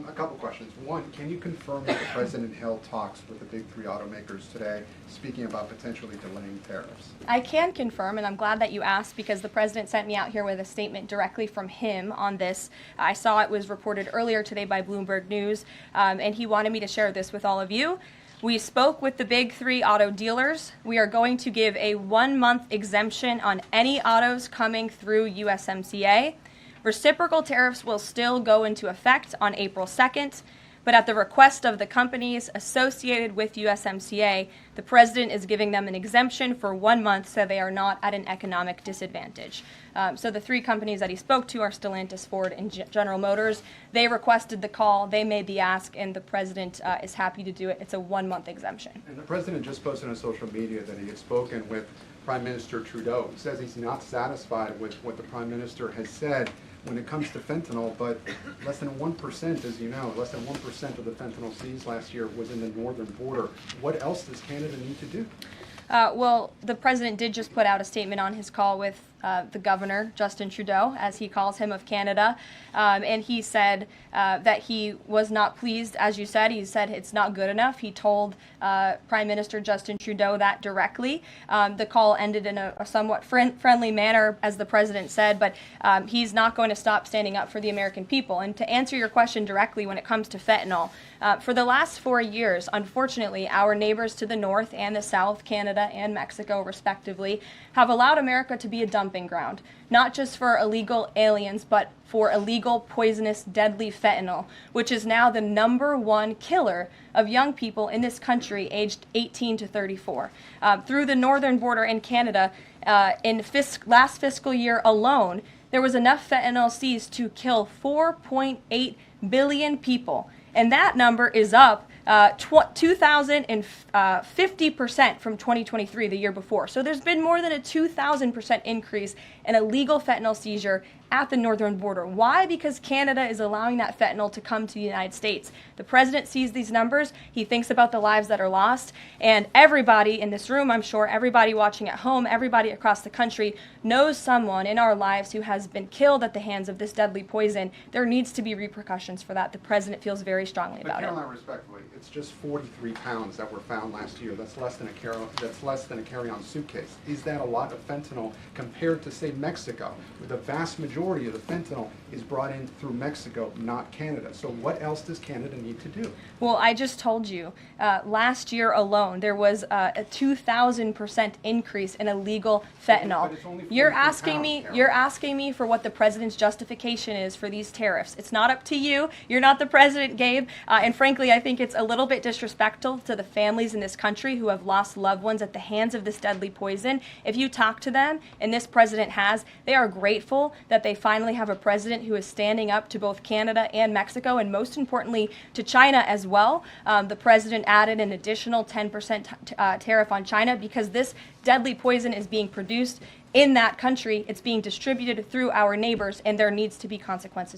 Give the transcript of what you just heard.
A couple questions. One, can you confirm that the President held talks with the big three automakers today, speaking about potentially delaying tariffs? I can confirm, and I'm glad that you asked because the President sent me out here with a statement directly from him on this. I saw it was reported earlier today by Bloomberg News, and he wanted me to share this with all of you. We spoke with the big three auto dealers. We are going to give a 1-month exemption on any autos coming through USMCA. Reciprocal tariffs will still go into effect on April 2nd, but at the request of the companies associated with USMCA, the President is giving them an exemption for 1 month so they are not at an economic disadvantage. So the three companies that he spoke to are Stellantis, Ford, and General Motors. They requested the call, they made the ask, and the President is happy to do it. It's a 1-month exemption. And the President just posted on social media that he had spoken with Prime Minister Trudeau. He says he's not satisfied with what the Prime Minister has said when it comes to fentanyl, but less than 1%, as you know, less than 1% of the fentanyl seized last year was in the northern border. What else does Canada need to do? Well, the President did just put out a statement on his call with the Governor, Justin Trudeau, as he calls him, of Canada, and he said that he was not pleased, as you said. He said it's not good enough. He told Prime Minister Justin Trudeau that directly. The call ended in a somewhat friendly manner, as the President said, but he's not going to stop standing up for the American people. And to answer your question directly when it comes to fentanyl, for the last 4 years, unfortunately, our neighbors to the north and the south, Canada and Mexico respectively, have allowed America to be a dumping ground, not just for illegal aliens, but for illegal, poisonous, deadly fentanyl, which is now the #1 killer of young people in this country aged 18 to 34. Through the northern border in Canada, in last fiscal year alone, there was enough fentanyl seized to kill 4.8 billion people. And that number is up 2,050% from 2023, the year before. So there's been more than a 2,000% increase in illegal fentanyl seizure at the northern border. Why? Because Canada is allowing that fentanyl to come to the United States. The President sees these numbers. He thinks about the lives that are lost. And everybody in this room, I'm sure, everybody watching at home, everybody across the country knows someone in our lives who has been killed at the hands of this deadly poison. There needs to be repercussions for that. The President feels very strongly about it. But Karoline, respectfully, it's just 43 pounds that were found last year. That's less than a carry-on suitcase. Is that a lot of fentanyl compared to, say, Mexico, where the vast majority of the fentanyl is brought in through Mexico, not Canada? So what else does Canada need to do? Well, I just told you, last year alone, there was a 2,000% increase in illegal fentanyl. But it's only You're 43 asking me, pounds, you're asking me for what the President's justification is for these tariffs. It's not up to you. You're not the President, Gabe. And frankly, I think it's a little bit disrespectful to the families in this country who have lost loved ones at the hands of this deadly poison. If you talk to them, and this President has, they are grateful that they finally have a President who is standing up to both Canada and Mexico, and most importantly, to China as well. The President added an additional 10% tariff on China because this deadly poison is being produced in that country. It's being distributed through our neighbors, and there needs to be consequences.